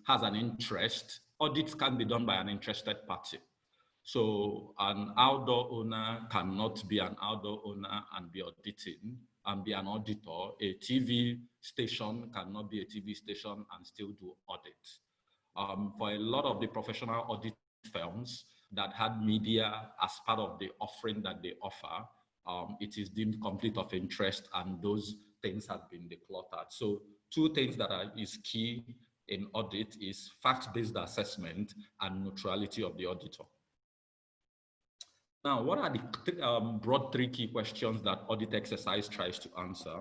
has an interest, audits can be done by an interested party. So an outdoor owner cannot be an outdoor owner and be auditing and be an auditor. A TV station cannot be a TV station and still do audits. For a lot of the professional audit firms that had media as part of the offering that they offer, it is deemed conflict of interest, and those things have been decluttered. So two things that is key in audit is fact-based assessment and neutrality of the auditor. Now, what are the broad three key questions that audit exercise tries to answer?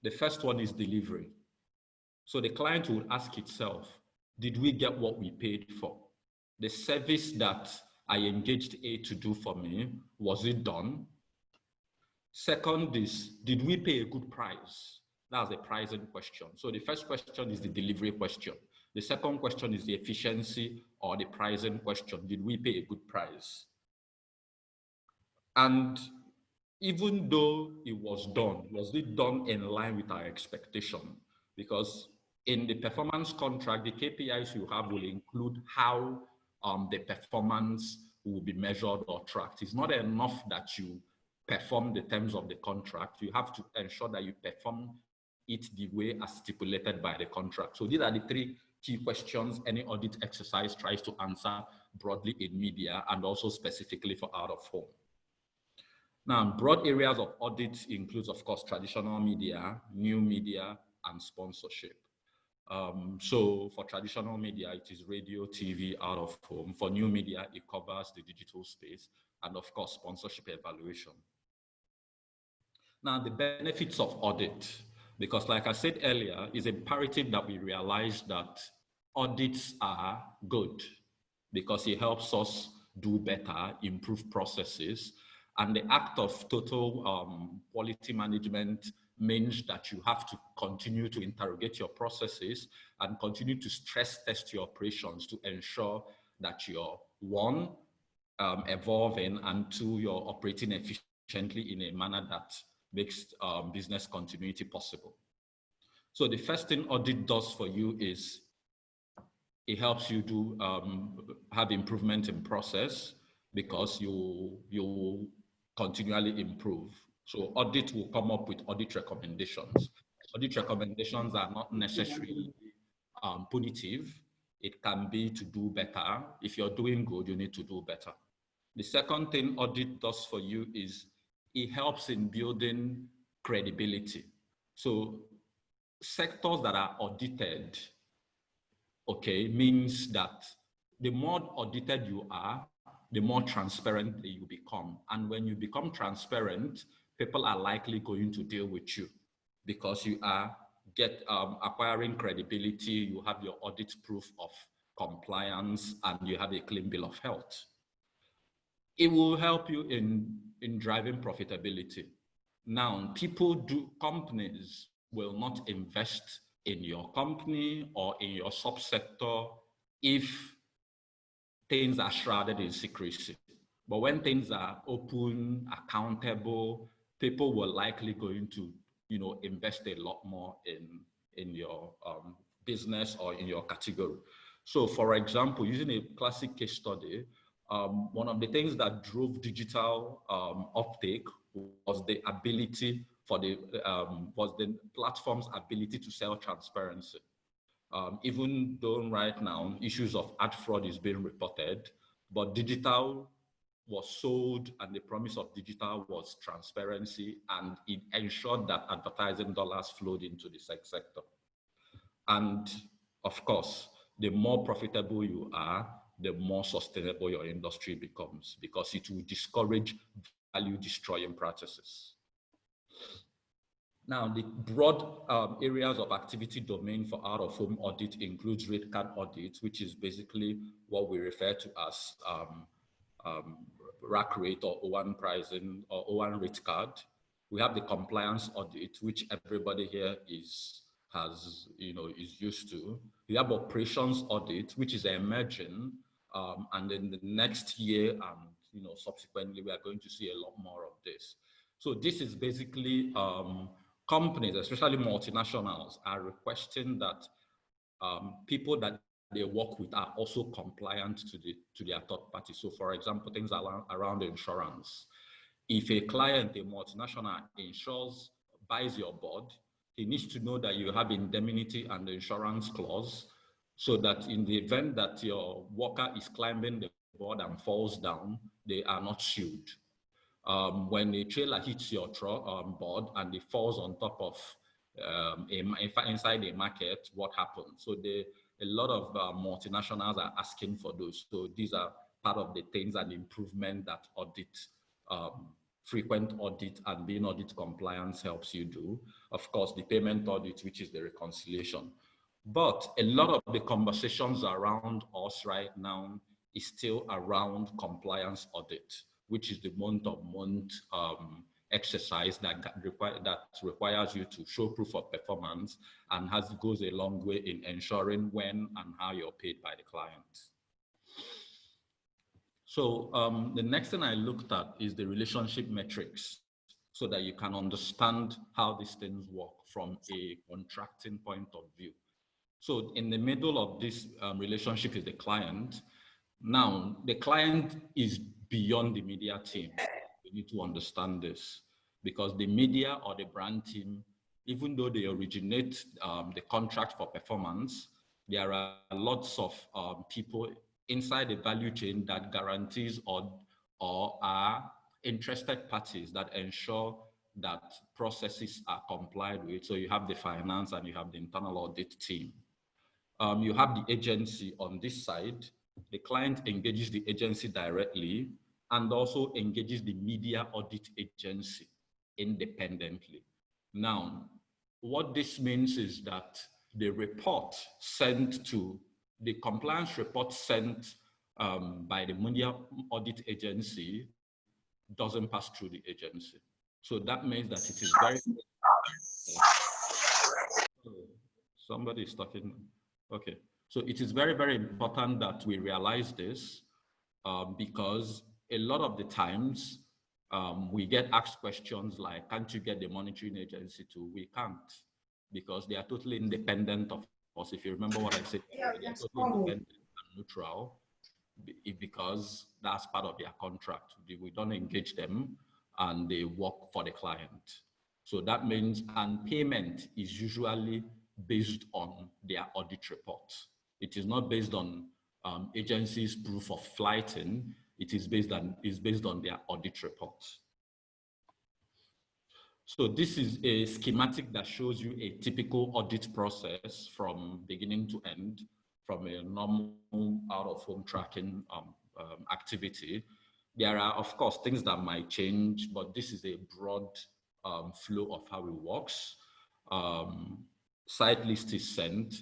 The first one is delivery. So the client will ask itself, did we get what we paid for? The service that I engaged A to do for me, was it done? Second is, did we pay a good price? That's a pricing question. So the first question is the delivery question. The second question is the efficiency or the pricing question. Did we pay a good price? And even though it was it done in line with our expectation? Because in the performance contract, the KPIs you have will include how the performance will be measured or tracked. It's not enough that you perform the terms of the contract. You have to ensure that you perform it the way as stipulated by the contract. So these are the three key questions any audit exercise tries to answer broadly in media and also specifically for out of home. Now, broad areas of audit includes, of course, traditional media, new media, and sponsorship. So for traditional media, it is radio, TV, out of home. For new media, it covers the digital space, and of course, sponsorship evaluation. Now, the benefits of audit, because like I said earlier, it's imperative that we realize that audits are good because it helps us do better, improve processes. And the act of total quality management means that you have to continue to interrogate your processes and continue to stress test your operations to ensure that you're, one, evolving, and two, you're operating efficiently in a manner that makes business continuity possible. So the first thing audit does for you is it helps you do have improvement in process because you continually improve. So audit will come up with audit recommendations. Audit recommendations are not necessarily punitive. It can be to do better. If you're doing good, you need to do better. The second thing audit does for you is it helps in building credibility. So sectors that are audited, okay, means that the more audited you are, the more transparent you become. And when you become transparent, people are likely going to deal with you because you are acquiring credibility, you have your audit proof of compliance, and you have a clean bill of health. It will help you in driving profitability. Now, companies will not invest in your company or in your subsector if things are shrouded in secrecy. But when things are open, accountable, people will likely going to, invest a lot more in your business or in your category. So for example, using a classic case study, one of the things that drove digital uptake was the ability for was the platform's ability to sell transparency. Even though right now issues of ad fraud is being reported, but digital was sold and the promise of digital was transparency, and it ensured that advertising dollars flowed into the sector. And of course, the more profitable you are, the more sustainable your industry becomes because it will discourage value destroying practices. Now, the broad areas of activity domain for out-of-home audit includes rate card audit, which is basically what we refer to as rack rate or O1 pricing or O1 rate card. We have the compliance audit, which everybody here is used to. We have operations audit, which is emerging, and in the next year and subsequently, we are going to see a lot more of this. So this is basically companies, especially multinationals, are requesting that people that they work with are also compliant to their third party. So for example, things around insurance. If a client, a multinational, buys your board, he needs to know that you have indemnity and insurance clause, so that in the event that your worker is climbing the board and falls down, they are not sued. When a trailer hits your board and it falls on top of inside a market, what happens? So a lot of multinationals are asking for those. So these are part of the things and improvement that audit, frequent audit and being audit compliance helps you do. Of course, the payment audit, which is the reconciliation. But a lot of the conversations around us right now is still around compliance audit, which is the month-to-month exercise that requires you to show proof of performance and goes a long way in ensuring when and how you're paid by the client. So the next thing I looked at is the relationship metrics, so that you can understand how these things work from a contracting point of view. So in the middle of this relationship is the client. Now, the client is beyond the media team. We need to understand this, because the media or the brand team, even though they originate the contract for performance, there are lots of people inside the value chain that guarantees or are interested parties that ensure that processes are complied with. So you have the finance and you have the internal audit team. You have the agency on this side. The client engages the agency directly and also engages the media audit agency independently. Now, what this means is that the report sent to the compliance report sent by the media audit agency doesn't pass through the agency. So that means that it is very... Somebody is talking. Okay. So it is very, very important that we realize this because a lot of the times we get asked questions like, can't you get the monitoring agency to? We can't, because they are totally independent of us. If you remember what I said, they are totally independent and neutral, because that's part of their contract. We don't engage them and they work for the client. So that means, and payment is usually based on their audit report. It is not based on agencies' proof of flighting. It is based on their audit report. So this is a schematic that shows you a typical audit process from beginning to end, from a normal out-of-home tracking activity. There are, of course, things that might change, but this is a broad flow of how it works. Site list is sent,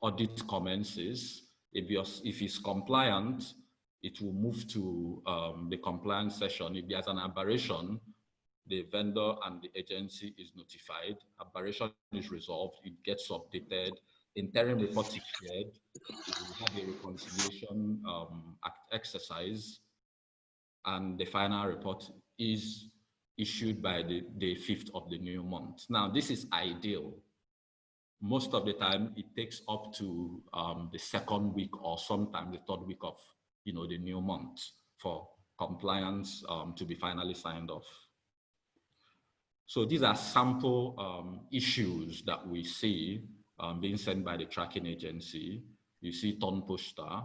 audit commences. If it's compliant, it will move to the compliance session. If there's an aberration, the vendor and the agency is notified. Aberration is resolved, it gets updated. Interim report is shared. We have a reconciliation exercise, and the final report is issued by the 5th of the new month. Now, this is ideal. Most of the time, it takes up to the 2nd week or sometimes the 3rd week of the new month for compliance to be finally signed off. So these are sample issues that we see being sent by the tracking agency. You see torn poster,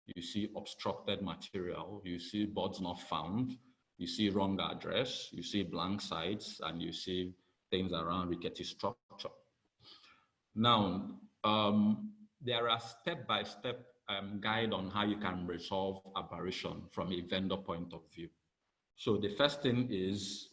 you see obstructed material, you see boards not found, you see wrong address, you see blank sites, and you see things around rickety structure. Now, there are step-by-step guide on how you can resolve aberration from a vendor point of view. So the first thing is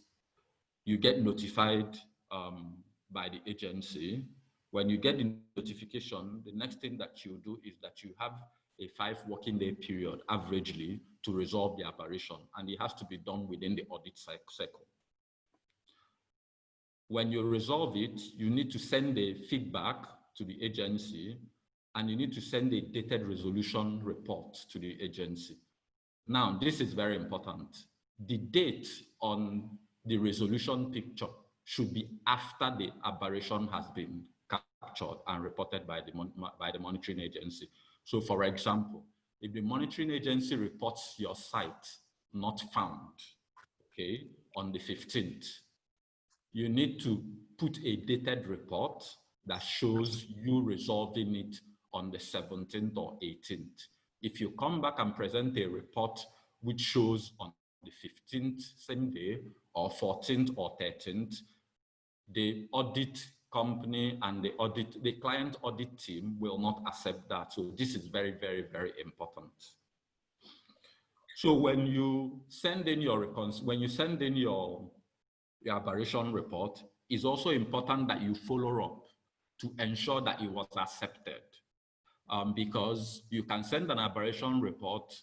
you get notified by the agency. When you get the notification, the next thing that you do is that you have a 5 working day period averagely to resolve the aberration, and it has to be done within the audit cycle. When you resolve it, you need to send the feedback to the agency, and you need to send a dated resolution report to the agency. Now, this is very important. The date on the resolution picture should be after the aberration has been captured and reported by the monitoring agency. So for example, if the monitoring agency reports your site not found, okay, on the 15th, you need to put a dated report that shows you resolving it on the 17th or 18th. If you come back and present a report which shows on the 15th, same day, or 14th or 13th, the audit company and the client audit team will not accept that. So this is very, very, very important. So when you send in your aberration report, it's also important that you follow up to ensure that it was accepted. Because you can send an aberration report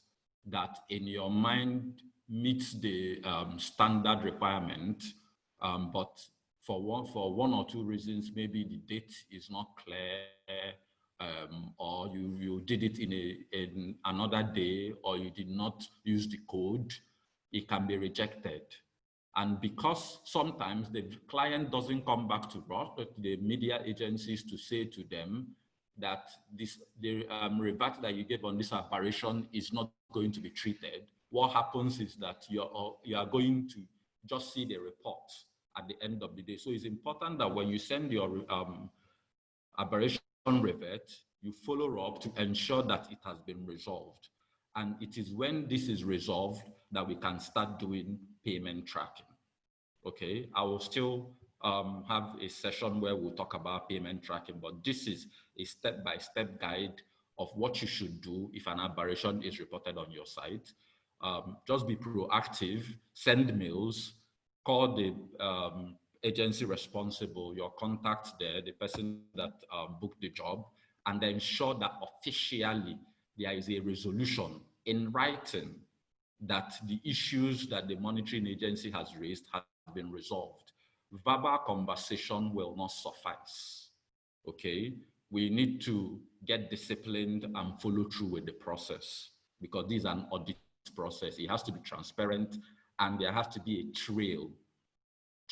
that in your mind meets the standard requirement, but for one or two reasons, maybe the date is not clear, or you did it in another day, or you did not use the code, it can be rejected. And because sometimes the client doesn't come back to the media agencies to say to them that the revert that you gave on this aberration is not going to be treated, what happens is that you are going to just see the report at the end of the day. So it's important that when you send your aberration revert, you follow up to ensure that it has been resolved. And it is when this is resolved that we can start doing payment tracking. Okay, I will still have a session where we'll talk about payment tracking, but this is a step-by-step guide of what you should do if an aberration is reported on your site. Just be proactive, send mails, call the agency responsible, your contact there, the person that booked the job, and ensure that officially there is a resolution in writing that the issues that the monitoring agency has raised have been resolved. Verbal conversation will not suffice, okay? We need to get disciplined and follow through with the process, because this is an audit process. It has to be transparent, and there has to be a trail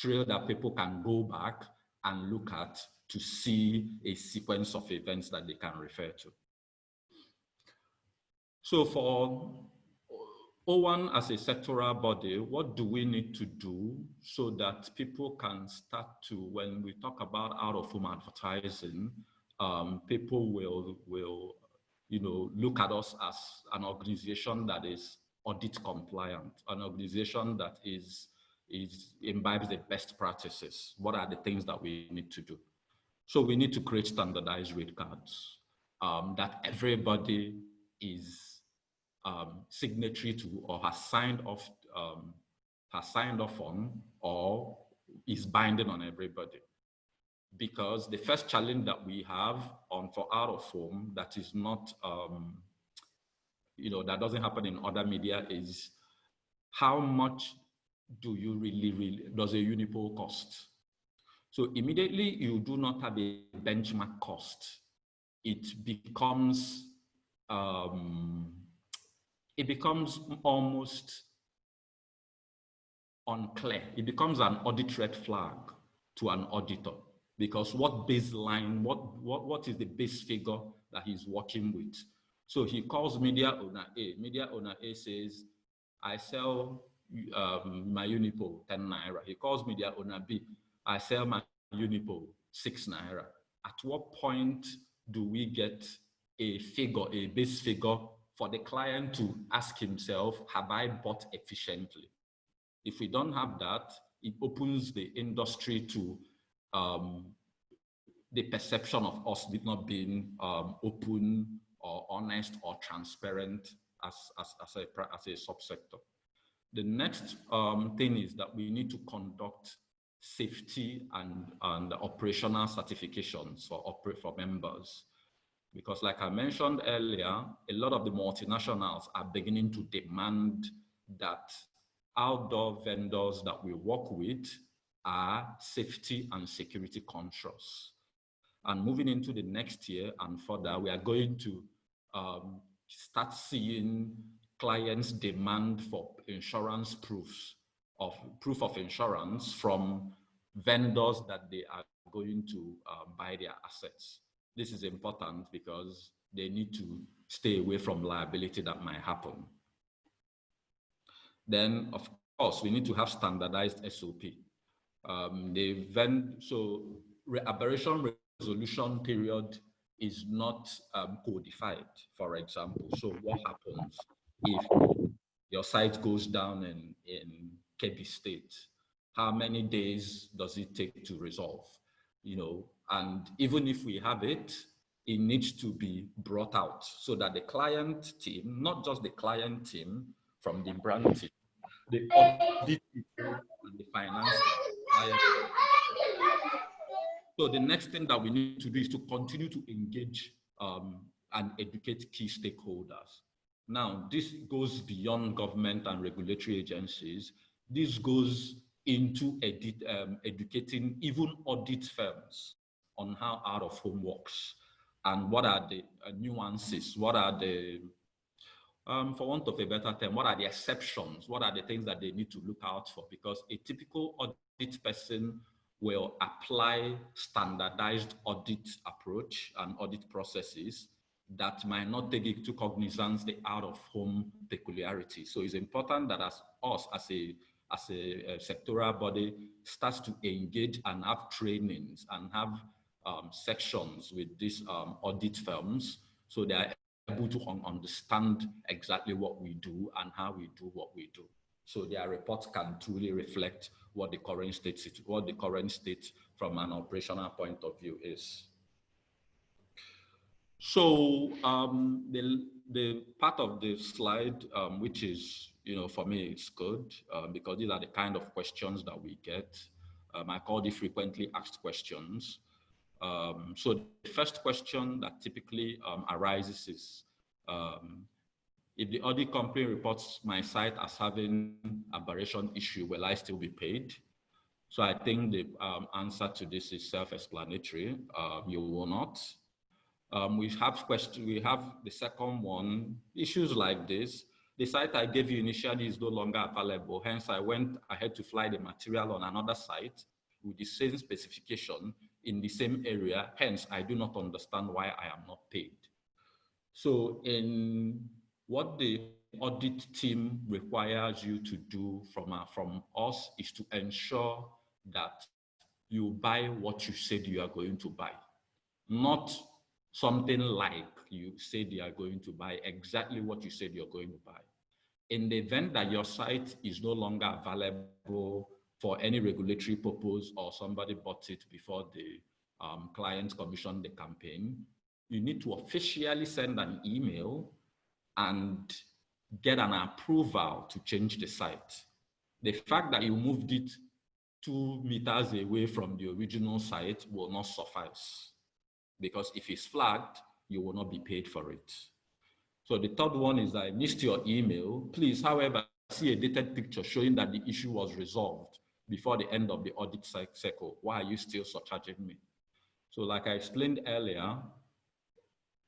that people can go back and look at to see a sequence of events that they can refer to. So for O1 as a sectoral body, what do we need to do so that people can start to, when we talk about out-of-home advertising, people will look at us as an organization that is audit compliant, an organization that imbibes the best practices. What are the things that we need to do? So we need to create standardized rate cards that everybody is signatory to, or has signed off on, or is binding on everybody. Because the first challenge that we have for out of home that is not, that doesn't happen in other media is how much do you really does a unipole cost? So immediately you do not have a benchmark cost. It becomes almost unclear. It becomes an audit red flag to an auditor, because what baseline, what is the base figure that he's working with? So he calls media owner A. Media owner A says, I sell my unipole 10 naira. He calls media owner B. I sell my unipole 6 naira. At what point do we get a figure, a base figure, for the client to ask himself, have I bought efficiently? If we don't have that, it opens the industry to the perception of us not being open or honest or transparent as a subsector. The next thing is that we need to conduct safety and operational certifications for members. Because like I mentioned earlier, a lot of the multinationals are beginning to demand that outdoor vendors that we work with are safety and security conscious. And moving into the next year and further, we are going to start seeing clients demand for insurance proof of insurance from vendors that they are going to buy their assets. This is important because they need to stay away from liability that might happen. Then, of course, we need to have standardized SOP. Aberration resolution period is not codified, for example. So what happens if your site goes down in Kebbi State? How many days does it take to resolve? You know, and even if we have it, it needs to be brought out so that the client team, not just the client team from the brand team, the audit people and the finance team. So the next thing that we need to do is to continue to engage and educate key stakeholders. Now, this goes beyond government and regulatory agencies. This goes into educating even audit firms on how out of home works and what are the nuances, what are the, for want of a better term, what are the exceptions, what are the things that they need to look out for, because a typical audit person will apply standardized audit approach and audit processes that might not take into cognizance the out-of-home peculiarity. So it's important that as a sectoral body starts to engage and have trainings and have sections with these audit firms, so they are able to understand exactly what we do and how we do what we do. So their reports can truly reflect what the current state from an operational point of view is. So the part of the slide, which is, you know, for me, it's good because these are the kind of questions that we get. I call it frequently asked questions. So the first question that typically arises is, if the audit company reports my site as having aberration issue, will I still be paid? So I think the answer to this is self-explanatory. You will not. We have the second one, issues like this. The site I gave you initially is no longer available. Hence, I went ahead to fly the material on another site with the same specification in the same area. Hence, I do not understand why I am not paid. So in what the audit team requires you to do from us is to ensure that you buy what you said you are going to buy, not something like you said you are going to buy, exactly what you said you're going to buy. In the event that your site is no longer available for any regulatory purpose or somebody bought it before the client commissioned the campaign, you need to officially send an email and get an approval to change the site. The fact that you moved it 2 meters away from the original site will not suffice, because if it's flagged, you will not be paid for it. So the third one is I missed your email. Please, however, see a dated picture showing that the issue was resolved before the end of the audit cycle. Why are you still surcharging me? So like I explained earlier,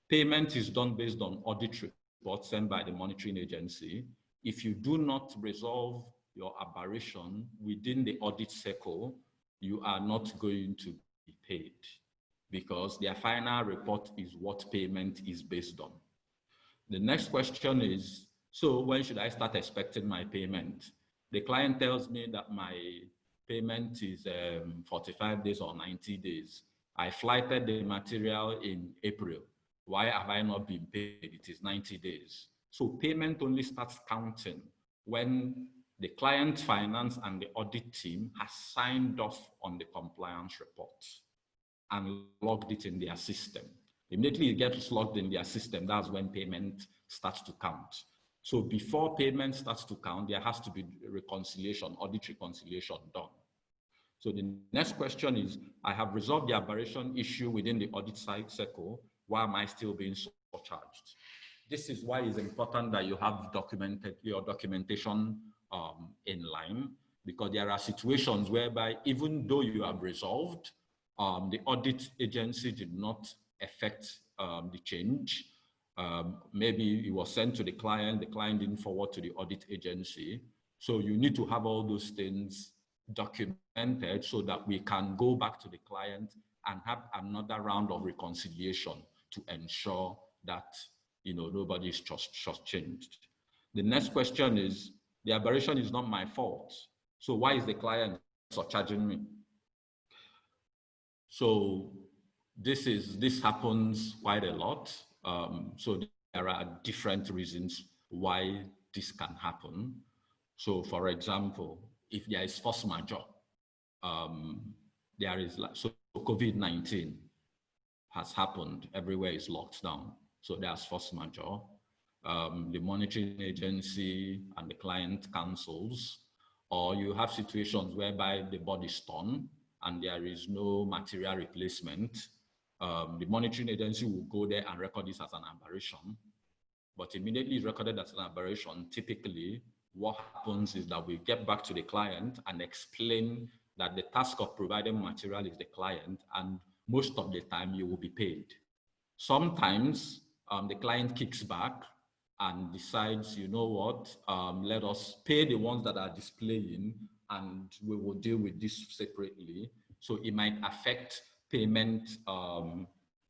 payment is done based on audit reports sent by the monitoring agency. If you do not resolve your aberration within the audit cycle, you are not going to be paid, because their final report is what payment is based on. The next question is, so when should I start expecting my payment? The client tells me that my payment is 45 days or 90 days. I flighted the material in April. Why have I not been paid? It is 90 days. So payment only starts counting when the client finance and the audit team has signed off on the compliance report and logged it in their system. Immediately it gets logged in their system, that's when payment starts to count. So before payment starts to count, there has to be reconciliation, audit reconciliation done. So the next question is, I have resolved the aberration issue within the audit cycle. Why am I still being surcharged? This is why it's important that you have your documentation in line, because there are situations whereby even though you have resolved, the audit agency did not effect the change. Maybe it was sent to the client didn't forward to the audit agency. So you need to have all those things documented so that we can go back to the client and have another round of reconciliation to ensure that, nobody is just changed. The next question is, the aberration is not my fault. So why is the client surcharging me? So this happens quite a lot. So there are different reasons why this can happen. So for example, if there is force majeure, there is so COVID-19 has happened, everywhere is locked down. So there's force majeure. The monitoring agency and the client cancels, or you have situations whereby the body is torn and there is no material replacement. The monitoring agency will go there and record this as an aberration, but immediately it's recorded as an aberration. Typically, what happens is that we get back to the client and explain that the task of providing material is the client, and most of the time you will be paid. Sometimes the client kicks back and decides, you know what, let us pay the ones that are displaying and we will deal with this separately. So it might affect payment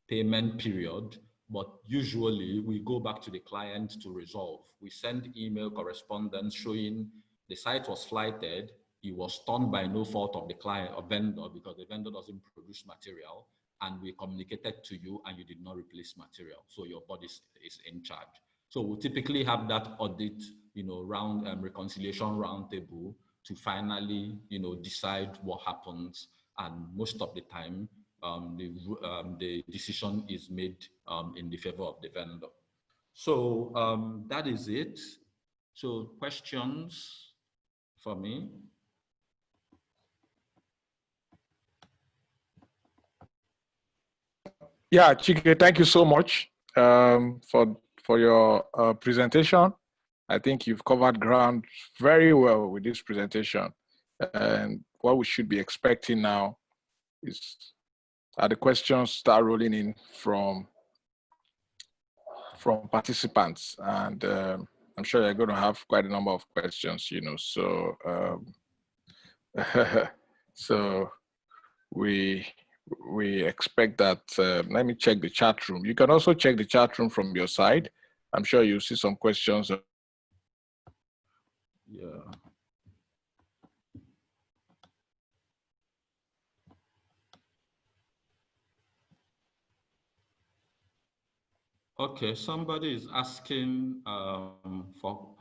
period, but usually we go back to the client to resolve. We send email correspondence showing the site was flighted, it was done by no fault of the client or vendor because the vendor doesn't produce material, and we communicated to you and you did not replace material. So your body is in charge. So we'll typically have that audit, reconciliation roundtable to finally, decide what happens. And most of the time, the decision is made in the favor of the vendor. So that is it. So questions for me? Yeah, Chike, thank you so much for your presentation. I think you've covered ground very well with this presentation. And what we should be expecting now is the questions start rolling in from participants. And I'm sure you're going to have quite a number of questions, so so we expect that. Let me check the chat room. You can also check the chat room from your side. I'm sure you'll see some questions. Yeah. Okay, somebody is asking for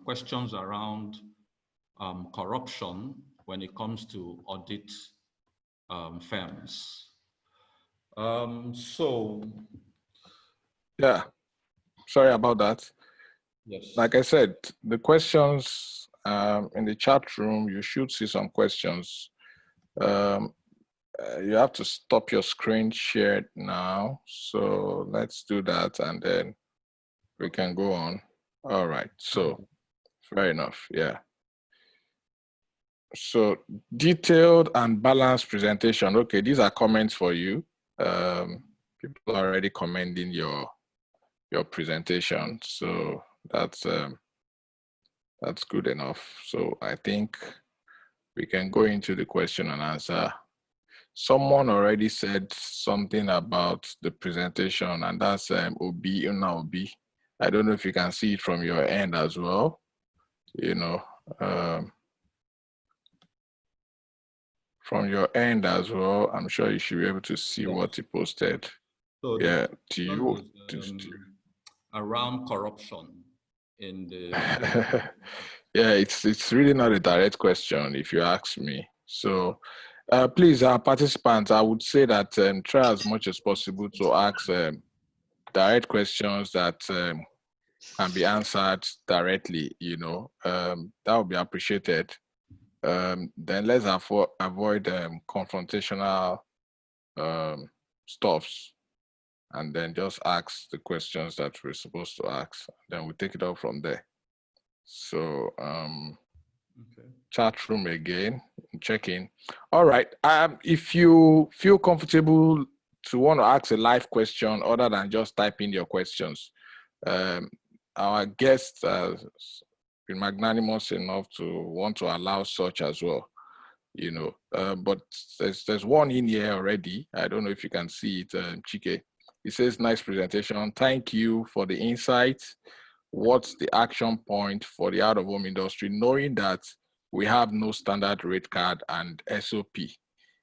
questions around corruption when it comes to audit firms. Yeah, sorry about that. Yes. Like I said, the questions in the chat room, you should see some questions. You have to stop your screen shared now. So let's do that and then we can go on. All right, so fair enough, yeah. So detailed and balanced presentation. Okay, these are comments for you. People are already commending your presentation, so that's good enough. So I think we can go into the question and answer. Someone already said something about the presentation, and that's Obi. I don't know if you can see it from your end as well. From your end as well, I'm sure you should be able to see what he posted. So yeah, to you. Around corruption in the yeah, it's really not a direct question if you ask me. So please, our participants, I would say that try as much as possible to ask direct questions that can be answered directly. That would be appreciated. Then let's avoid confrontational stuffs, and then just ask the questions that we're supposed to ask. Then we take it up from there. So okay. Chat room again, checking. All right. If you feel comfortable to want to ask a live question other than just typing your questions, our guests has been magnanimous enough to want to allow such as well. But there's one in here already. I don't know if you can see it, Chike. It says, nice presentation. Thank you for the insights. What's the action point for the out-of-home industry, knowing that we have no standard rate card and SOP?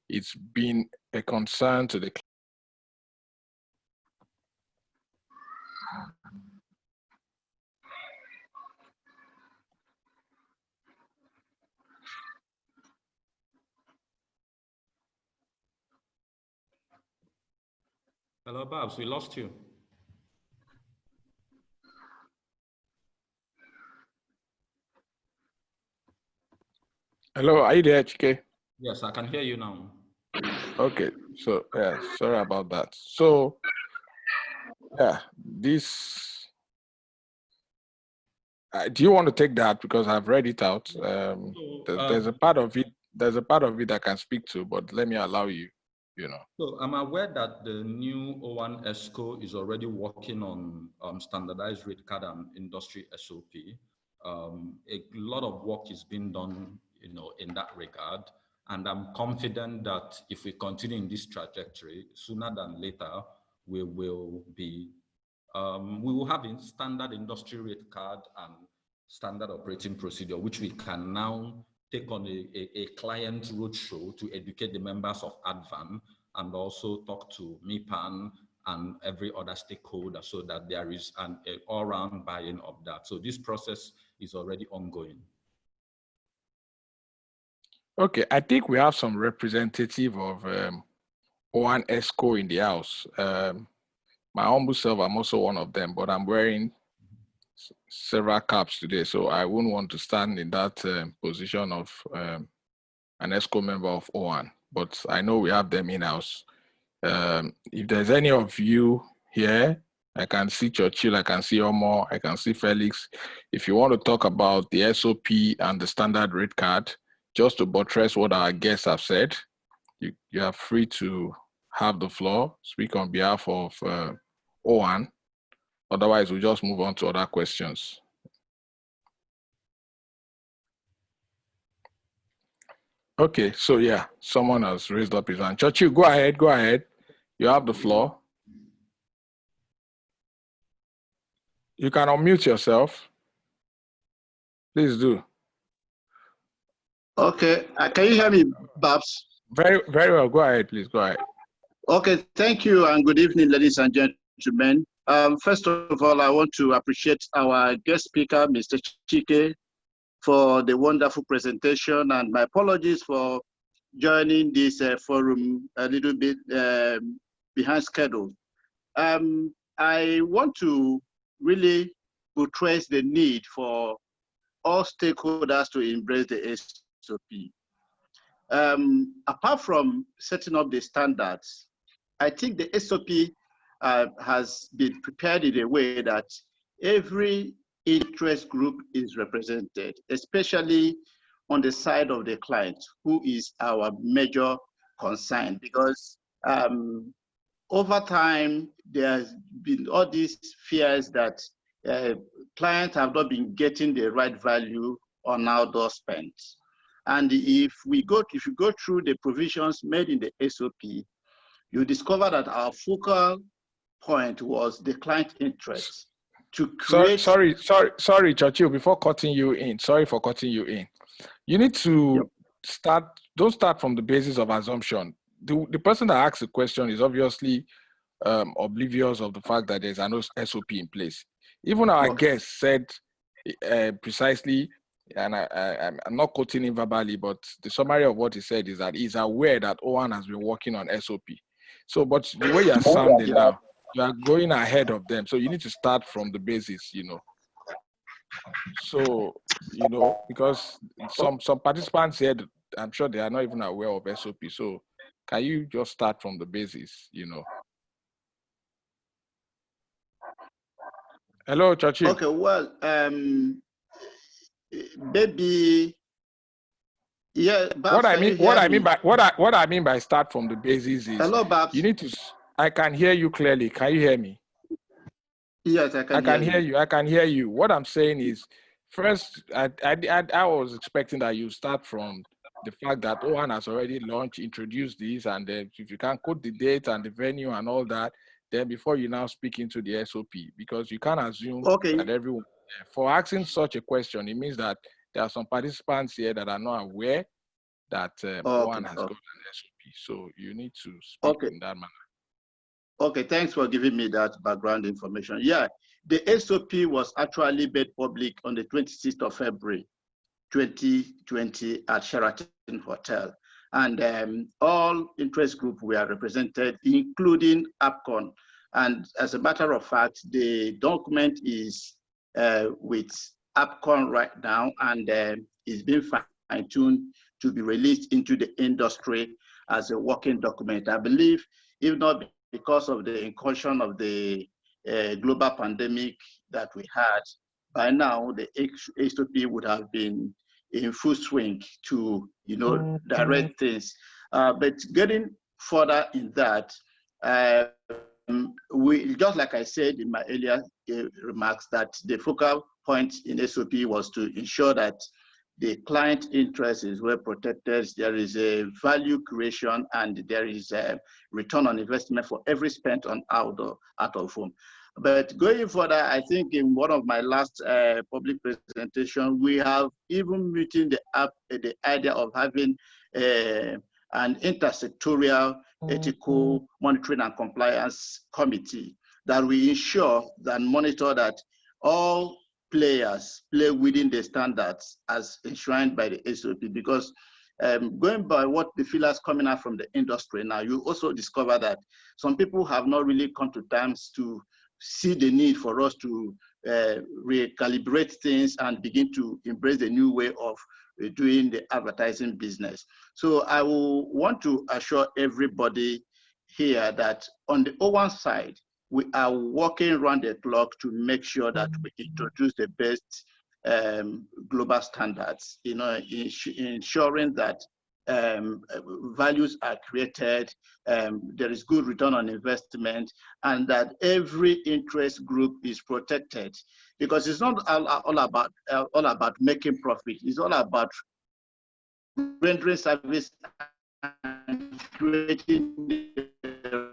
It's been a concern to the Hello, Babs, we lost you. Hello, are you there, Chike? Yes, I can hear you now. Okay, so yeah, sorry about that. So yeah, this, do you want to take that? Because I've read it out. There's a part of it I can speak to, but let me allow you, So I'm aware that the new O1 ESCO is already working on standardized rate card and industry SOP. A lot of work is being done, in that regard. And I'm confident that if we continue in this trajectory, sooner than later, we will have a standard industry rate card and standard operating procedure, which we can now take on a client roadshow to educate the members of ADVAN and also talk to MIPAN and every other stakeholder so that there is an all-round buy-in of that. So this process is already ongoing. Okay, I think we have some representative of O1 ESCO in the house. My humble self, I'm also one of them, but I'm wearing several caps today, so I wouldn't want to stand in that position of an ESCO member of O1, but I know we have them in-house. If there's any of you here, I can see Churchill, I can see Omo, I can see Felix. If you want to talk about the SOP and the standard rate card, just to buttress what our guests have said, you are free to have the floor, speak on behalf of O1. Otherwise, we'll just move on to other questions. Okay, so yeah, someone has raised up his hand. Churchill, go ahead. You have the floor. You can unmute yourself. Please do. Okay, can you hear me, Babs? Very, very well. Go ahead, please. Go ahead. Okay, thank you and good evening, ladies and gentlemen. First of all, I want to appreciate our guest speaker, Mr. Chike, for the wonderful presentation, and my apologies for joining this forum a little bit behind schedule. I want to really buttress the need for all stakeholders to embrace the SOP. Apart from setting up the standards, I think the SOP has been prepared in a way that every interest group is represented, especially on the side of the client, who is our major concern, because over time, there's been all these fears that clients have not been getting the right value on outdoor spend. And if you go through the provisions made in the SOP, you discover that our focal point was the client interest to create. Sorry, Churchill, before cutting you in, sorry for cutting you in. You need to don't start from the basis of assumption. The person that asked the question is obviously oblivious of the fact that there's an SOP in place. Even our guest said precisely, and I'm not quoting him verbally, but the summary of what he said is that he's aware that O1 has been working on SOP. So, but the way you're sounding now, you are going ahead of them. So you need to start from the basis, So, because some participants here, I'm sure they are not even aware of SOP. So can you just start from the basis, Hello, Churchill. Okay, well, maybe, yeah. Babs, what I mean by start from the basis is, hello, Babs. You need to. I can hear you clearly. Can you hear me? Yes, I can hear you. I can hear you. What I'm saying is, first, I was expecting that you start from the fact that O1 has already launched, introduced this, and then if you can quote the date and the venue and all that, then before you now speak into the SOP, because you can't assume Okay. that everyone, for asking such a question, it means that there are some participants here that are not aware that one has got an SOP. So you need to speak in that manner. Okay, thanks for giving me that background information. Yeah, the SOP was actually made public on the 26th of February, 2020 at Sheraton Hotel. And all interest groups were represented, including APCON. And as a matter of fact, the document is with APCON right now, and is being fine-tuned to be released into the industry as a working document. I believe, if not because of the incursion of the global pandemic that we had, by now the SOP would have been in full swing to, direct things. But getting further in that, we, just like I said in my earlier remarks, that the focal point in SOP was to ensure that the client interest is well protected, there is a value creation, and there is a return on investment for every spent on out of home. But going further, I think in one of my last public presentations, we have even meeting the idea of having an intersectoral ethical monitoring and compliance committee that will ensure and monitor that all players play within the standards as enshrined by the SOP. Because going by what the feelers coming out from the industry now, you also discover that some people have not really come to terms to see the need for us to recalibrate things and begin to embrace the new way of doing the advertising business. So I will want to assure everybody here that on the O1 side, we are working around the clock to make sure that we introduce the best global standards, ensuring that values are created, there is good return on investment, and that every interest group is protected. Because it's not all about making profit. It's all about rendering service and creating the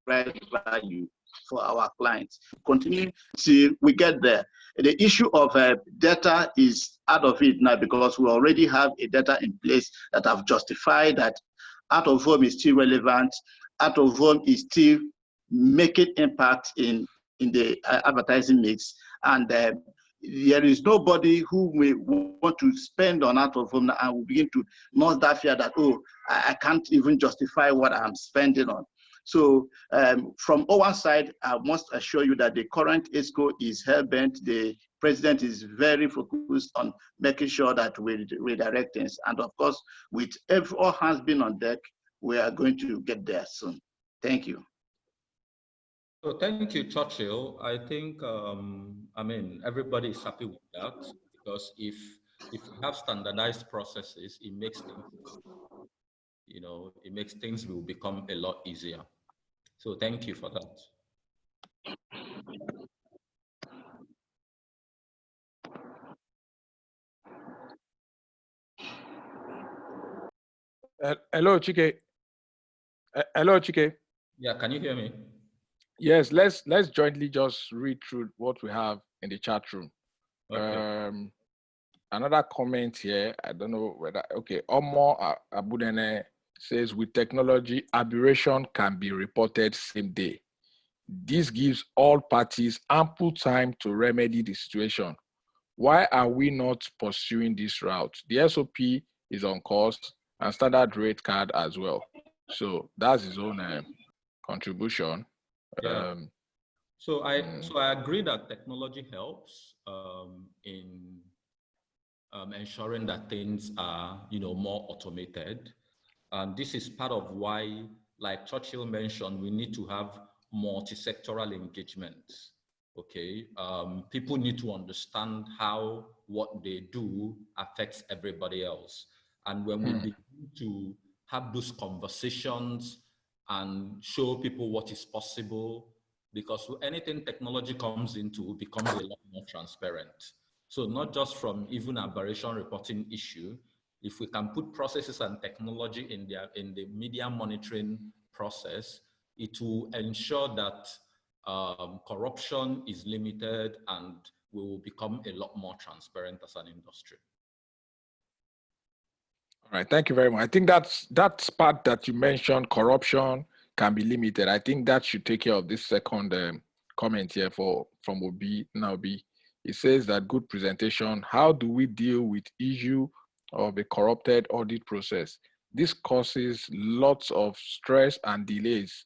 right value for our clients. Continue till we get there. The issue of data is out of it now, because we already have a data in place that have justified that out of home is still relevant, out of home is still making impact in the advertising mix, and there is nobody who may want to spend on out of home now and will begin to nurse that fear that, oh, I can't even justify what I'm spending on. So from our side, I must assure you that the current ESCO is hell-bent. The president is very focused on making sure that we redirect things. And of course, with all hands being on deck, we are going to get there soon. Thank you. So thank you, Churchill. I think, everybody is happy with that, because if we have standardized processes, it makes things, it makes things will become a lot easier. So thank you for that. Hello, Chike. Hello, Chike. Yeah, can you hear me? Yes, let's jointly just read through what we have in the chat room. Okay. Another comment here, I don't know whether, okay, Omo Abudene says, with technology, aberration can be reported same day. This gives all parties ample time to remedy the situation. Why are we not pursuing this route? The SOP is on course and standard rate card as well. So that's his own contribution. Yeah. So I agree that technology helps in ensuring that things are more automated, and this is part of why, like Churchill mentioned, we need to have multi-sectoral engagement. Okay, people need to understand how what they do affects everybody else, and when we begin to have those conversations and show people what is possible, because anything technology comes into becomes a lot more transparent. So not just from even aberration reporting issue, if we can put processes and technology in the media monitoring process, It will ensure that corruption is limited and we will become a lot more transparent as an industry. All right, thank you very much. I think that's part that you mentioned, corruption can be limited. I think that should take care of this second comment here from Obi Naobi. It says that good presentation. How do we deal with issue of a corrupted audit process? This causes lots of stress and delays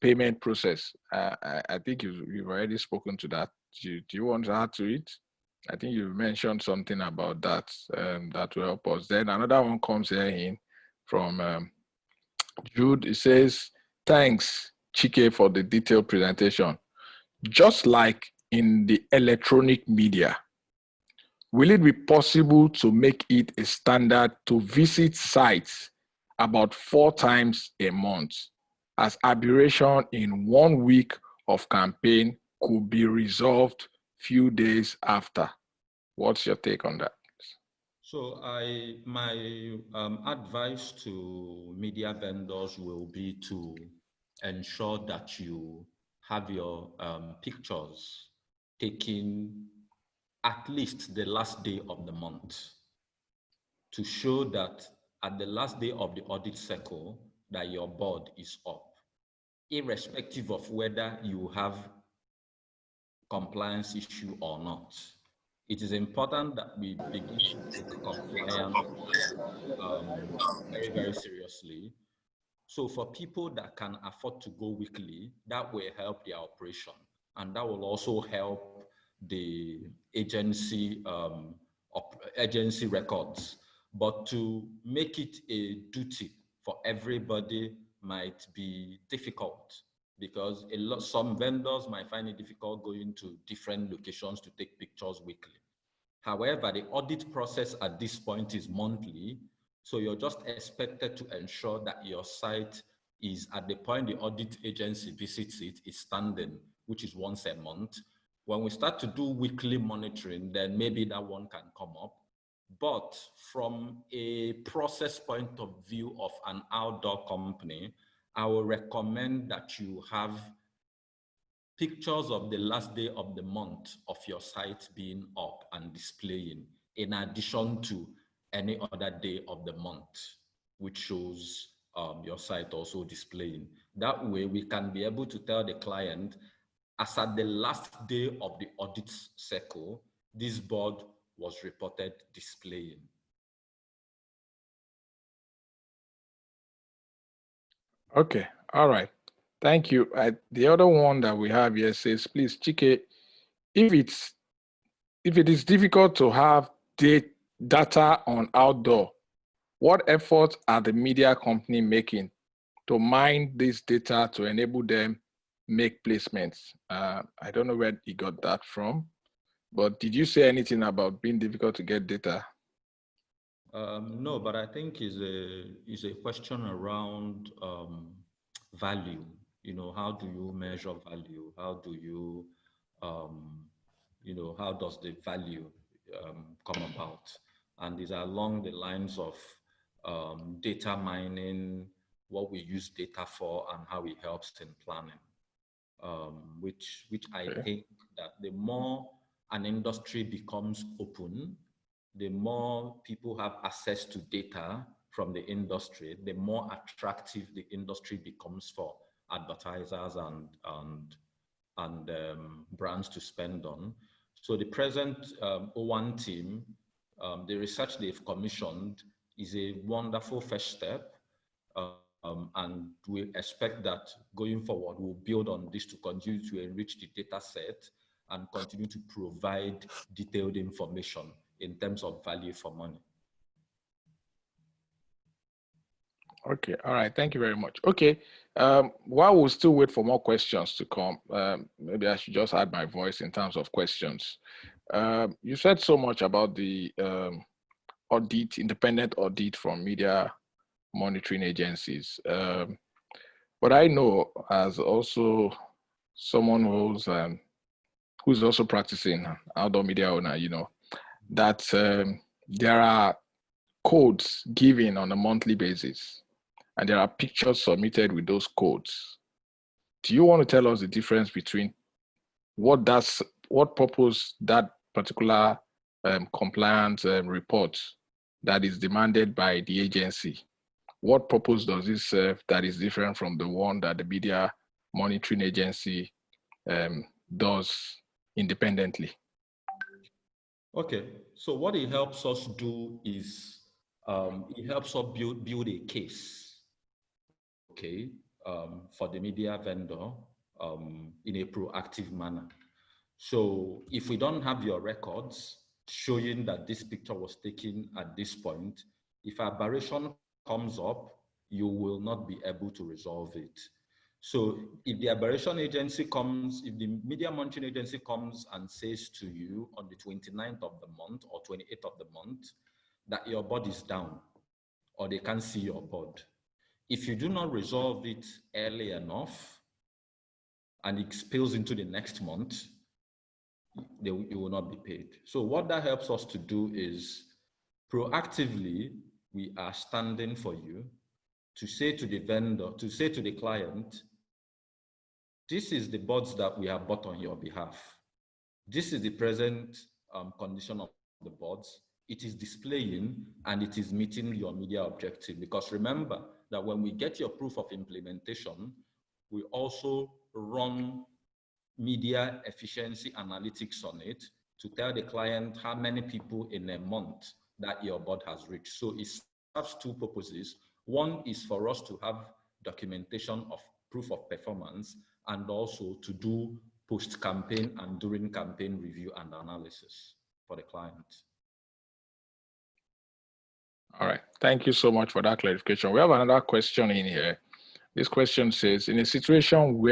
payment process. I think you've already spoken to that. Do you want to add to it? I think you mentioned something about that that will help us. Then another one comes here in from Jude. It says, thanks, Chike, for the detailed presentation. Just like in the electronic media, will it be possible to make it a standard to visit sites about 4 times a month, as aberration in 1 week of campaign could be resolved few days after? What's your take on that? So my advice to media vendors will be to ensure that you have your pictures taken at least the last day of the month, to show that at the last day of the audit cycle that your board is up, irrespective of whether you have compliance issue or not. It is important that we begin to take compliance very, very seriously. So for people that can afford to go weekly, that will help their operation, and that will also help the agency agency records. But to make it a duty for everybody might be difficult, because some vendors might find it difficult going to different locations to take pictures weekly. However, the audit process at this point is monthly, so you're just expected to ensure that your site is, at the point the audit agency visits it, is standing, which is once a month. When we start to do weekly monitoring, then maybe that one can come up. But from a process point of view of an outdoor company, I will recommend that you have pictures of the last day of the month of your site being up and displaying, in addition to any other day of the month, which shows your site also displaying. That way we can be able to tell the client, as at the last day of the audit cycle, this board was reported displaying. Okay, all right. Thank you. The other one that we have here says, please, Chike, if it is difficult to have data on outdoor, what efforts are the media company making to mine this data to enable them make placements? I don't know where he got that from, but did you say anything about being difficult to get data? No, but I think is a question around value. You know, how do you measure value? How do you, you know, how does the value come about? And these are along the lines of data mining, what we use data for, and how it helps in planning. Which I think that the more an industry becomes open, the more people have access to data from the industry, the more attractive the industry becomes for advertisers and brands to spend on. So the present O1 team, the research they've commissioned is a wonderful first step. And we expect that going forward, we'll build on this to continue to enrich the data set and continue to provide detailed information in terms of value for money. Okay, all right, thank you very much. Okay, while we still wait for more questions to come, maybe I should just add my voice in terms of questions. You said so much about the audit, independent audit from media monitoring agencies. But I know, as also someone who's also practicing outdoor media owner, you know, that there are codes given on a monthly basis, and there are pictures submitted with those codes. do you want to tell us the difference between what purpose that particular compliance report that is demanded by the agency, what purpose does it serve that is different from the one that the media monitoring agency does independently? Okay, so what it helps us do is it helps us build a case, okay, for the media vendor in a proactive manner. So if we don't have your records showing that this picture was taken at this point, if aberration comes up, you will not be able to resolve it. So if the aberration agency comes, if the media monitoring agency comes and says to you on the 29th of the month or 28th of the month that your board is down or they can't see your board, if you do not resolve it early enough and it spills into the next month, you will not be paid. So what that helps us to do is proactively, we are standing for you to say to the vendor, to say to the client, this is the boards that we have bought on your behalf. This is the present condition of the boards. It is displaying and it is meeting your media objective. Because remember that when we get your proof of implementation, we also run media efficiency analytics on it to tell the client how many people in a month that your board has reached. So it serves two purposes. One is for us to have documentation of proof of performance and also to do post-campaign and during campaign review and analysis for the client. All right, thank you so much for that clarification. We have another question in here. This question says, in a situation,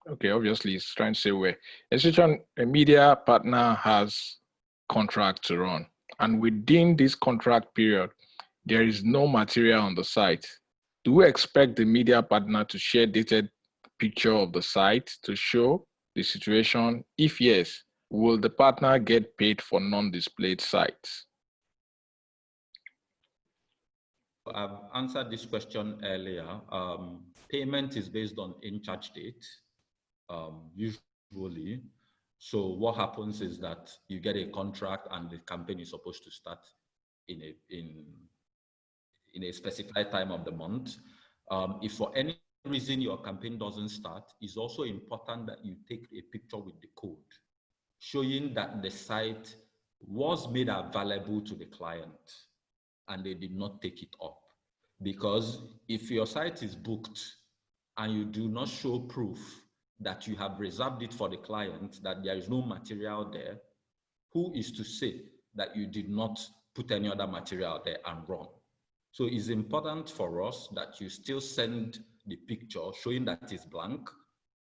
okay, obviously it's trying to say where, a situation, a media partner has contract to run, and within this contract period, there is no material on the site. Do we expect the media partner to share dated picture of the site to show the situation? If yes, will the partner get paid for non-displayed sites? I've answered this question earlier. Payment is based on in-charge date, usually. So what happens is that you get a contract and the campaign is supposed to start in a specified time of the month. If for any reason your campaign doesn't start, it's also important that you take a picture with the code showing that the site was made available to the client and they did not take it up. Because if your site is booked and you do not show proof that you have reserved it for the client, that there is no material there, who is to say that you did not put any other material there and run? So it's important for us that you still send the picture showing that it's blank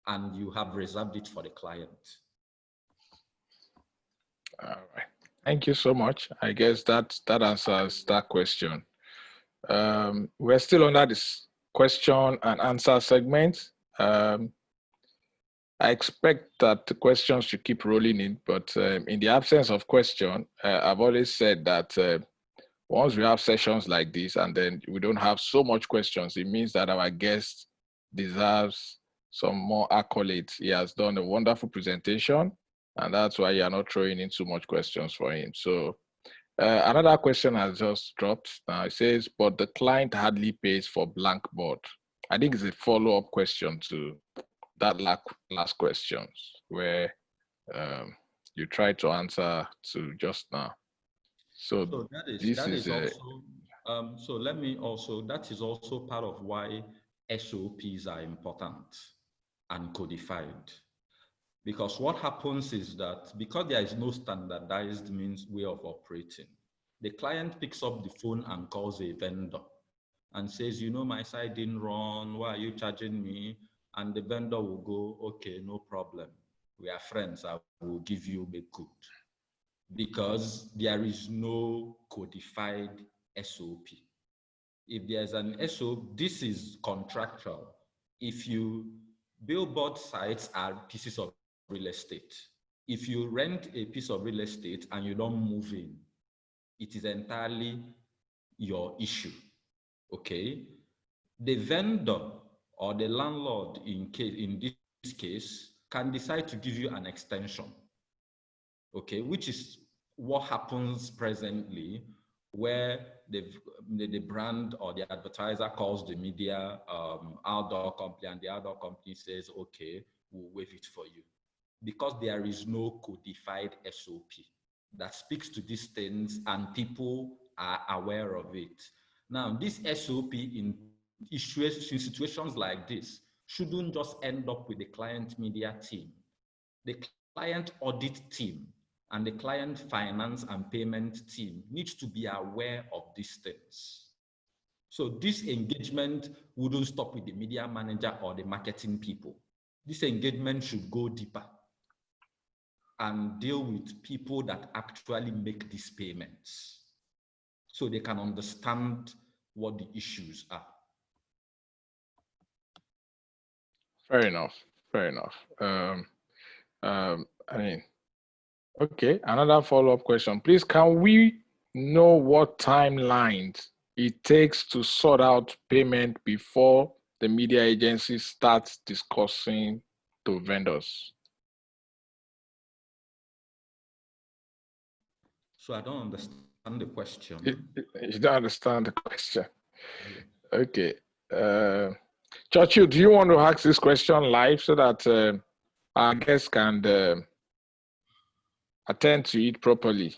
and you have reserved it for the client. All right, thank you so much. I guess that answers that question. We're still under this question and answer segment. I expect that the questions should keep rolling in, but in the absence of question, I've always said that once we have sessions like this and then we don't have so much questions, it means that our guest deserves some more accolades. He has done a wonderful presentation, and that's why you are not throwing in too much questions for him. So another question has just dropped. It says, but the client hardly pays for blank board. I think it's a follow-up question to that last questions where you tried to answer to just now. So that is also part of why SOPs are important and codified. Because what happens is that because there is no standardized way of operating, the client picks up the phone and calls a vendor and says, you know, my site didn't run, why are you charging me? And the vendor will go, okay, no problem. We are friends, I will give you a good. Because there is no codified SOP. If there's an SOP, this is contractual. If you billboard sites are pieces of real estate. If you rent a piece of real estate and you don't move in, it is entirely your issue, okay? The vendor or the landlord in this case can decide to give you an extension, okay, which is what happens presently, where the brand or the advertiser calls the media outdoor company, and the outdoor company says, okay, we'll waive it for you. Because there is no codified SOP that speaks to these things and people are aware of it. Now, this SOP in situations like this shouldn't just end up with the client media team. The client audit team and the client finance and payment team needs to be aware of these things. So this engagement wouldn't stop with the media manager or the marketing people. This engagement should go deeper and deal with people that actually make these payments so they can understand what the issues are. Fair enough. Fair enough. I mean, okay, another follow-up question. Please, can we know what timelines it takes to sort out payment before the media agency starts discussing to vendors? So I don't understand the question. You don't understand the question. Okay. Churchill, do you want to ask this question live so that our guests can attend to it properly?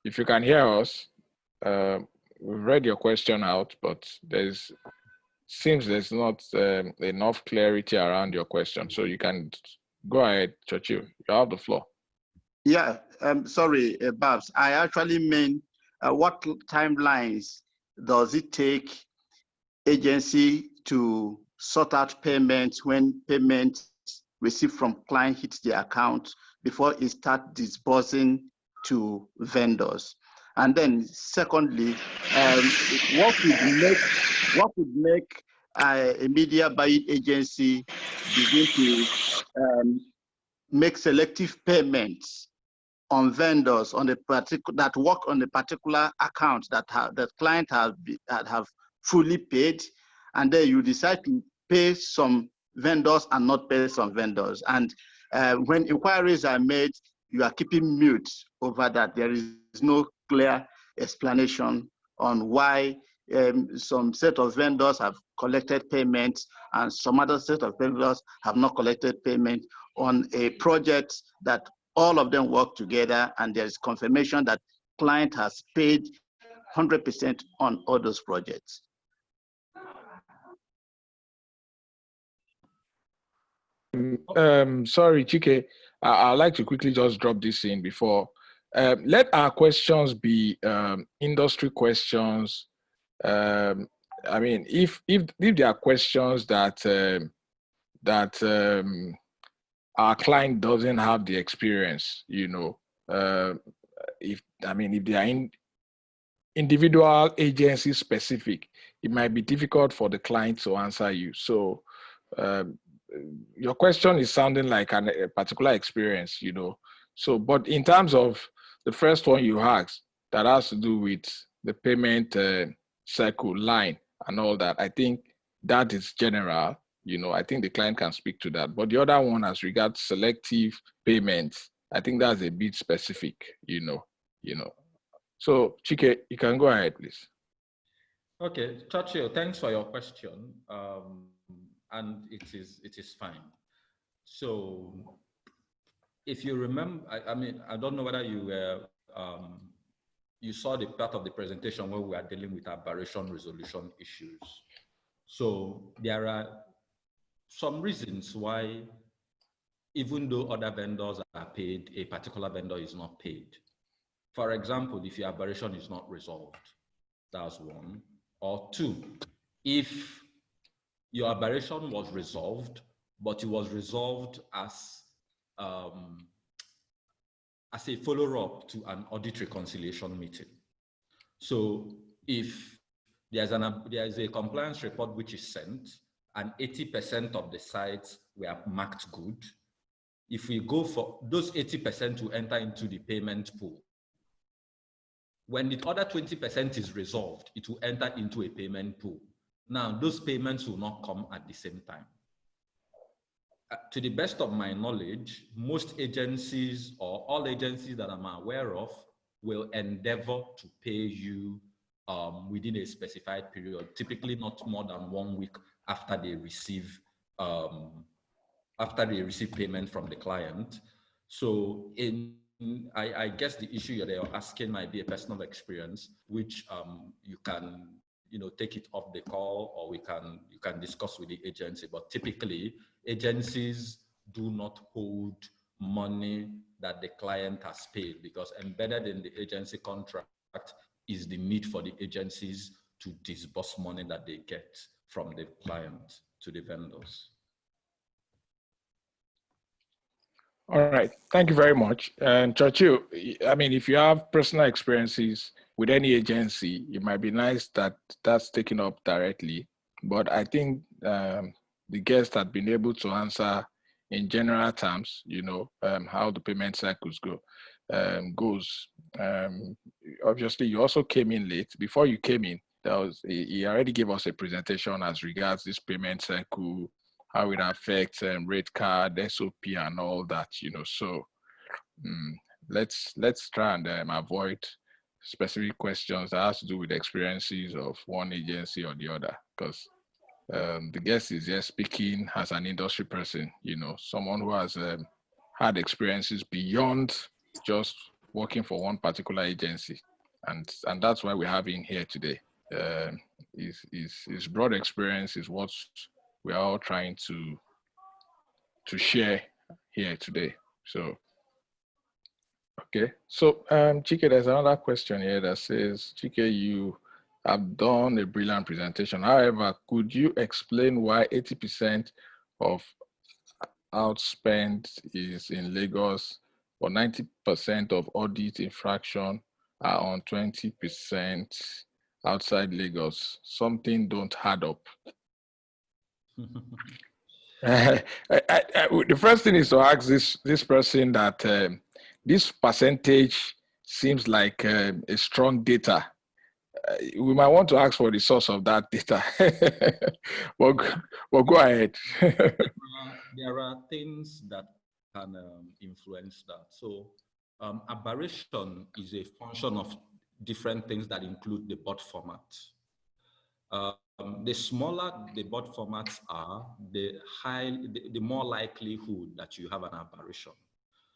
If you can hear us, we've read your question out, but seems there's not enough clarity around your question. So you can go ahead, Churchill. You have the floor. Yeah, sorry, Babs. I actually mean what timelines does it take agency to sort out payments when payments received from client hits the account before it starts disbursing to vendors? And then secondly, what would make a media buying agency begin to make selective payments on vendors on that work on a particular account that client have fully paid, and then you decide to pay some vendors and not pay some vendors. And when inquiries are made, you are keeping mute over that. There is no clear explanation on why some set of vendors have collected payments and some other set of vendors have not collected payment on a project that all of them work together, and there is confirmation that client has paid 100% on all those projects. Sorry, Chike, I'd like to quickly just drop this in before. Let our questions be industry questions. I mean, if there are questions that our client doesn't have the experience, you know, if they are individual agency specific, it might be difficult for the client to answer you. So your question is sounding like a particular experience, you know. So, but in terms of the first one you asked, that has to do with the payment cycle line and all that, I think that is general. You know, I think the client can speak to that. But the other one, as regards selective payments, I think that's a bit specific, you know. So Chike, you can go ahead, please. Okay, Churchill, thanks for your question. And it is fine. So if you remember, I don't know whether you you saw the part of the presentation where we are dealing with aberration resolution issues. So there are some reasons why, even though other vendors are paid, a particular vendor is not paid. For example, if your aberration is not resolved, that's one. Or two, if your aberration was resolved, but it was resolved as a follow-up to an audit reconciliation meeting. So if there's a compliance report which is sent, and 80% of the sites were marked good, if we go for those 80% to enter into the payment pool, when the other 20% is resolved, it will enter into a payment pool. Now, those payments will not come at the same time. To the best of my knowledge, most agencies or all agencies that I'm aware of will endeavor to pay you within a specified period, typically not more than 1 week after they receive payment from the client. So I guess the issue you're asking might be a personal experience, which you can take it off the call, or you can discuss with the agency. But typically, agencies do not hold money that the client has paid, because embedded in the agency contract is the need for the agencies to disburse money that they get from the client to the vendors. All right, thank you very much. And Churchill, I mean, if you have personal experiences with any agency, it might be nice that that's taken up directly. But I think the guest had been able to answer in general terms, how the payment cycles goes. Obviously, you also came in late. Before you came in, he already gave us a presentation as regards this payment cycle, how it affects rate card, SOP, and all that, So let's try and avoid specific questions that has to do with experiences of one agency or the other, because the guest is here speaking as an industry person, someone who has had experiences beyond just working for one particular agency, and that's why we have him here today. His broad experience is what we are all trying to share here today. So, okay. So, Chike, there's another question here that says, Chike, you have done a brilliant presentation. However, could you explain why 80% of outspend is in Lagos, or 90% of audit infraction are on 20% outside Lagos? Something don't add up. The first thing is to ask this person that this percentage seems like a strong data. We might want to ask for the source of that data. Well, go ahead. There are things that can influence that. So aberration is a function of different things that include the BOD format. The smaller the BOD formats are, the more likelihood that you have an aberration.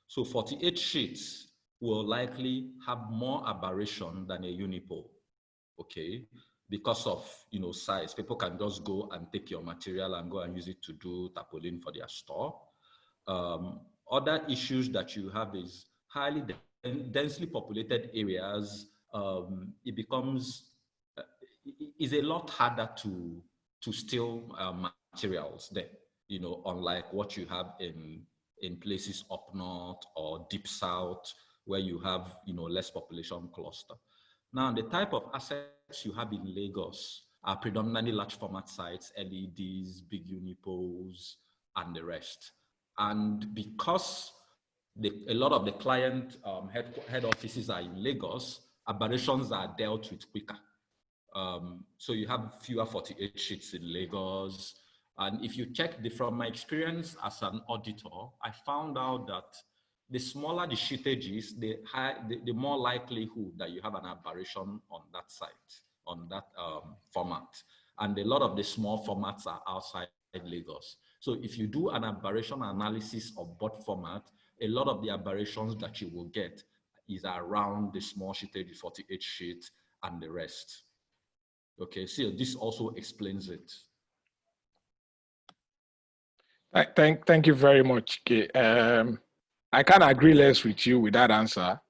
So 48 sheets will likely have more aberration than a unipoll, okay? Because of size. People can just go and take your material and go and use it to do tarpaulin for their store. Other issues that you have is highly densely populated areas. It becomes is a lot harder to steal materials there, unlike what you have in places up north or deep south, where you have less population cluster. Now, the type of assets you have in Lagos are predominantly large format sites, LEDs, big unipolls, and the rest. And because a lot of the client head offices are in Lagos, aberrations are dealt with quicker. So you have fewer 48 sheets in Lagos. And if you check from my experience as an auditor, I found out that the smaller the sheetage is, the more likelihood that you have an aberration on that site, on that format. And a lot of the small formats are outside Lagos. So if you do an aberration analysis of BOD format, a lot of the aberrations that you will get is around the small sheetage, 48 sheets, and the rest. Okay, so this also explains it. Thank you very much. Okay. I can't agree less with you with that answer.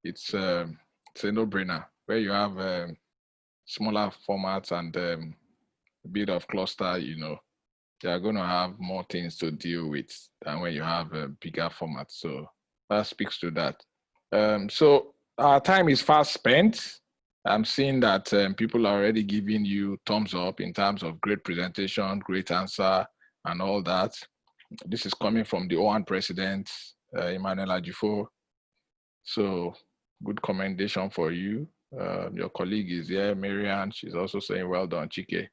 It's a no-brainer where you have smaller formats and a bit of cluster. They are going to have more things to deal with than when you have a bigger format. So that speaks to that. So our time is fast spent. I'm seeing that people are already giving you thumbs up in terms of great presentation, great answer, and all that. This is coming from the OAN president, Emmanuel Ajifo. So good commendation for you. Your colleague is here, Marianne. She's also saying, well done, Chike.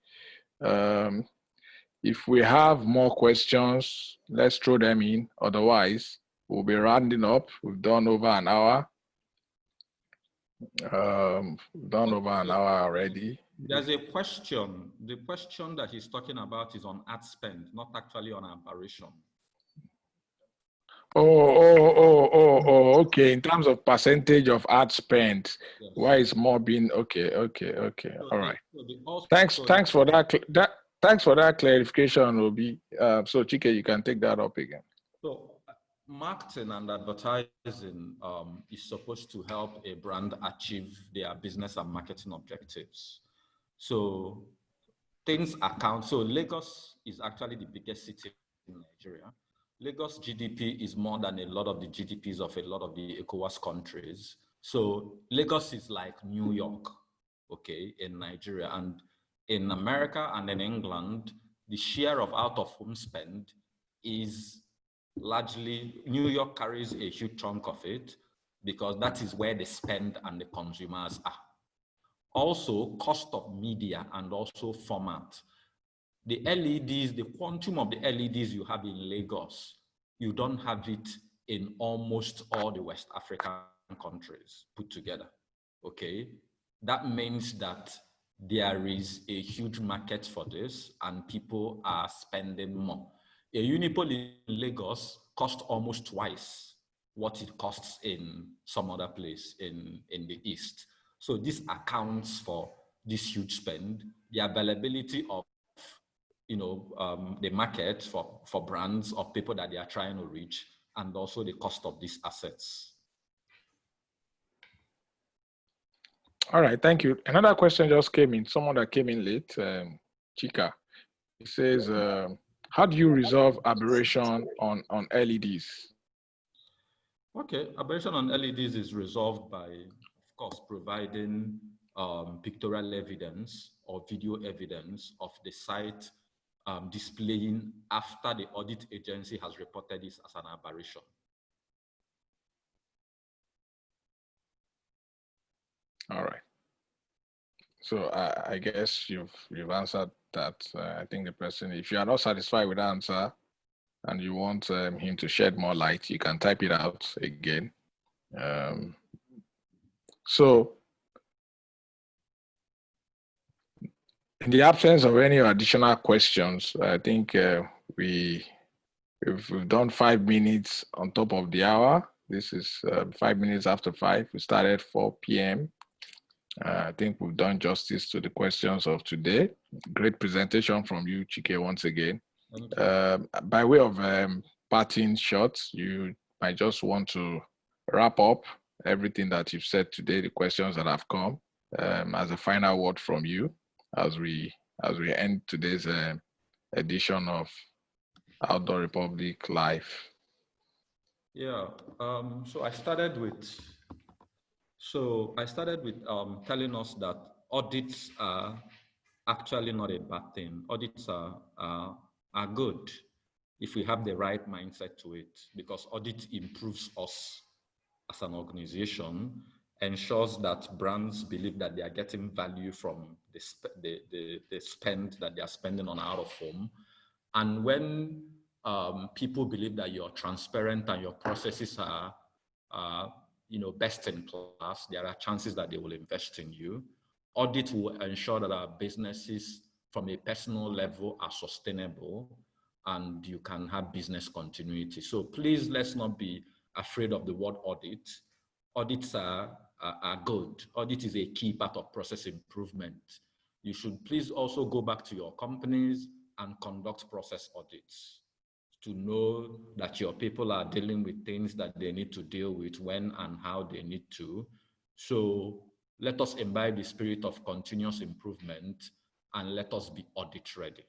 If we have more questions, let's throw them in. Otherwise, we'll be rounding up. We've done over an hour. We've done over an hour already. There's a question. The question that he's talking about is on ad spend, not actually on aberration. Okay. In terms of percentage of ad spend, yes. Why is more being okay? So all right. Thanks for that. Thanks for that clarification, Obi. So Chike, you can take that up again. So marketing and advertising is supposed to help a brand achieve their business and marketing objectives. So things account. So Lagos is actually the biggest city in Nigeria. Lagos GDP is more than a lot of the GDPs of a lot of the ECOWAS countries. So Lagos is like New York, okay, in Nigeria. And in America and in England, the share of out-of-home spend is largely, New York carries a huge chunk of it because that is where the spend and the consumers are. Also, cost of media and also format. The LEDs, the quantum of the LEDs you have in Lagos, you don't have it in almost all the West African countries put together, okay? That means that there is a huge market for this and people are spending more. A unipole in Lagos costs almost twice what it costs in some other place in the East. So this accounts for this huge spend, the availability of the market for brands of people that they are trying to reach, and also the cost of these assets. All right, thank you. Another question just came in, someone that came in late, Chika. It says, how do you resolve aberration on LEDs? Okay, aberration on LEDs is resolved by, of course, providing pictorial evidence or video evidence of the site displaying after the audit agency has reported this as an aberration. All right. So I guess you've answered that. I think the person, if you are not satisfied with the answer and you want him to shed more light, you can type it out again. So in the absence of any additional questions, I think we've done 5 minutes on top of the hour. This is 5 minutes after 5. We started 4 p.m. I think we've done justice to the questions of today. Great presentation from you, Chike, once again. By way of parting shots, you might just want to wrap up everything that you've said today, the questions that have come, as a final word from you, as we end today's edition of Outdoor Republic Live. Yeah, so I started with telling us that audits are actually not a bad thing. Audits are good if we have the right mindset to it, because audit improves us as an organization, ensures that brands believe that they are getting value from the spend that they are spending on out of home. And when people believe that you're transparent and your processes are best in class, there are chances that they will invest in you. Audit will ensure that our businesses from a personal level are sustainable and you can have business continuity. So please, let's not be afraid of the word audit. Audits are good. Audit is a key part of process improvement. You should please also go back to your companies and conduct process audits to know that your people are dealing with things that they need to deal with when and how they need to. So let us imbibe the spirit of continuous improvement and let us be audit ready.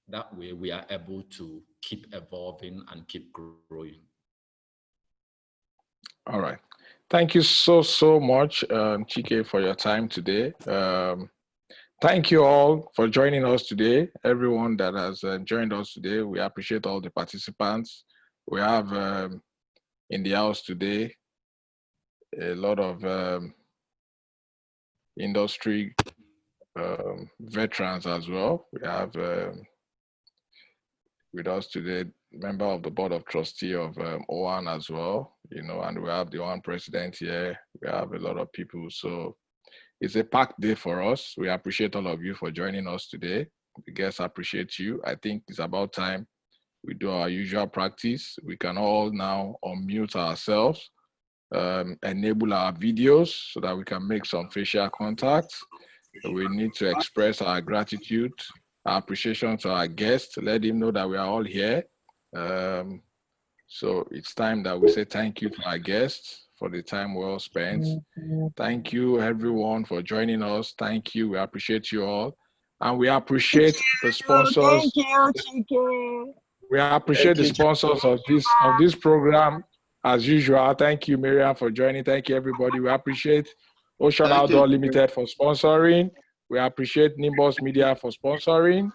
That way we are able to keep evolving and keep growing. All right. Thank you so much, Chike, for your time today. Thank you all for joining us today. Everyone that has joined us today, we appreciate all the participants. We have in the house today a lot of industry veterans as well. We have with us today, member of the Board of Trustee of OAN as well, you know, and we have the OAN president here. We have a lot of people. So it's a packed day for us. We appreciate all of you for joining us today. The guests appreciate you. I think it's about time we do our usual practice. We can all now unmute ourselves, enable our videos so that we can make some facial contacts. We need to express our gratitude, our appreciation to our guests, let him know that we are all here. So it's time that we say thank you to our guests for the time well spent. Thank you everyone for joining us. Thank you, we appreciate you all. And we appreciate the sponsors. Thank you, Chike. We appreciate the sponsors of this program as usual. Thank you, Miriam, for joining. Thank you, everybody. We appreciate Ocean Outdoor Limited for sponsoring. We appreciate Nimbus Media for sponsoring.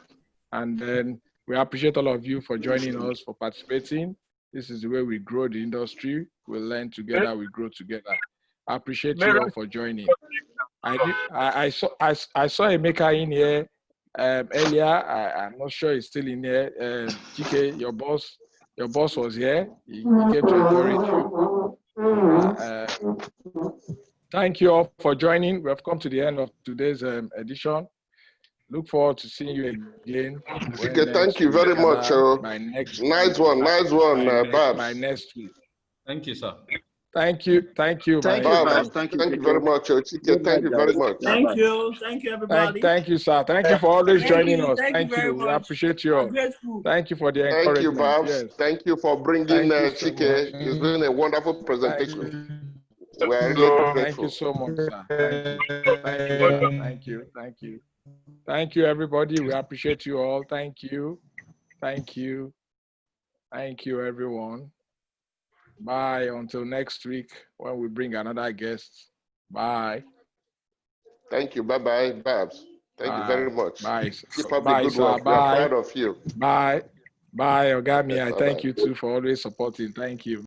And then we appreciate all of you for joining us, for participating. This is the way we grow the industry. We learn together, we grow together. I appreciate you all for joining. I saw Emeka in here earlier. I'm not sure he's still in here. Chike, your boss was here. He came to encourage you. Thank you all for joining. We have come to the end of today's edition. Look forward to seeing you again. Chike, thank you very much. Nice one, Babs. By next week. Thank you, sir. Thank you, Thank you, Babs. thank you Very much, Chike. Thank you very much. Thank you, everybody. Thank you, sir. Thank you for always joining us. Thank you very We much. appreciate you all. Grateful. Thank you for the encouragement. Thank you, Babs. Yes. Thank you for bringing Chike. It's been a wonderful presentation. We are really grateful. Thank you so much, sir. Thank you. Thank you, everybody. We appreciate you all. Thank you. Thank you, everyone. Bye until next week when we bring another guest. Bye. Thank you. Bye-bye, Babs. Thank you very much. Bye. Keep up Bye, the good sir. work. Bye. We are proud of you. Bye. Bye, Ogami. I Bye-bye. thank you too for always supporting. Thank you.